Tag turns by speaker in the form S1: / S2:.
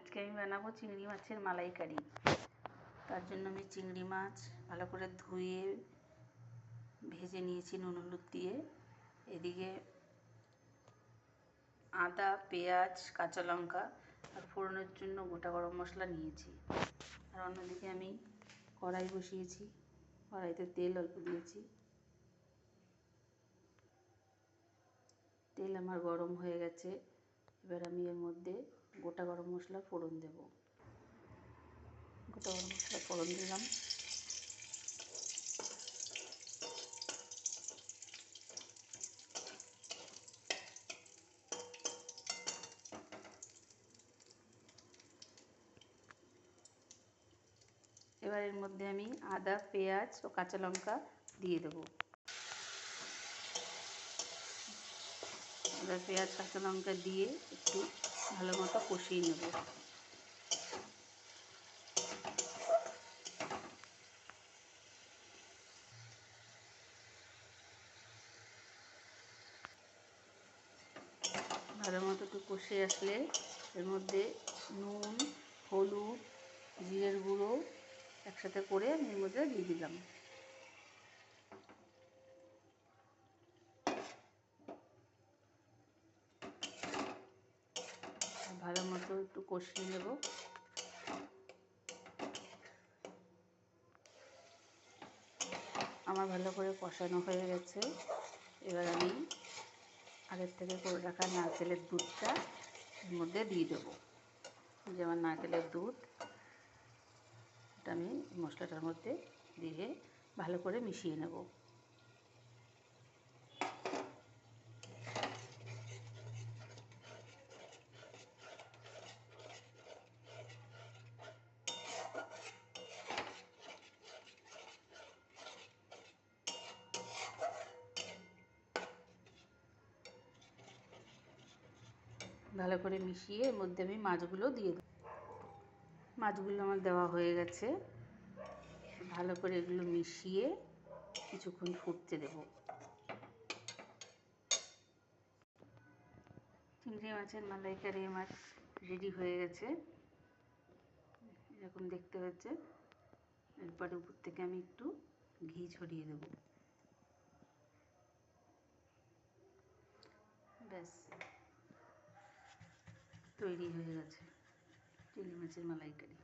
S1: আজকে আমি বানাবো চিংড়ি মাছের মালাইকারি। তার জন্য আমি চিংড়ি মাছ ভালো করে ধুয়ে ভেজে নিয়েছি নুন হলুদ দিয়ে। এদিকে আদা, পেঁয়াজ, কাঁচা লঙ্কা আর ফোড়নের জন্য গোটা গরম মশলা নিয়েছি। আর অন্যদিকে আমি কড়াই বসিয়েছি, কড়াইতে তেল অল্প দিয়েছি। তেল আমার গরম হয়ে গেছে, এবার আমি এর মধ্যে গোটা গরম মশলা ফোড়ন দেব। গোটা গরম মশলা ফোড়ন দিলাম। এবার এর মধ্যে আমি আদা, পেঁয়াজ ও কাঁচা লঙ্কা দিয়ে দেবো। আদা, পেঁয়াজ, কাঁচা লঙ্কা দিয়ে একটু ভালো মতো কষিয়ে নেব। ভালো মতো একটু কষে আসলে এর মধ্যে নুন, হলুদ, জিরের গুঁড়ো একসাথে করে আমি এর মধ্যে দিয়ে দিলাম। ভালো মতো একটু কষিয়ে নেব। আমার ভালো করে কষানো হয়ে গেছে। এবার আমি আগের থেকে করে রাখা নারকেলের দুধটা এর মধ্যে দিয়ে দেবো। যেমন নারকেলের দুধ, এটা আমি মশলাটার মধ্যে দিয়ে ভালো করে মিশিয়ে নেব। ভালো করে মিশিয়ে এর মধ্যে আমি মাছগুলো দিয়ে দেব। মাছগুলো আমার দেওয়া হয়ে গেছে। ভালো করে এগুলো মিশিয়ে কিছুক্ষণ ফুটতে দেব। চিংড়ি মাছের মালাইকারি আমার রেডি হয়ে গেছে, এরকম দেখতে হচ্ছে। এরপরে উপর থেকে আমি একটু ঘি ছড়িয়ে দেব। ব্যাস, তৈরি হয়ে গেছে চিংড়ি মাছের মালাইকারি।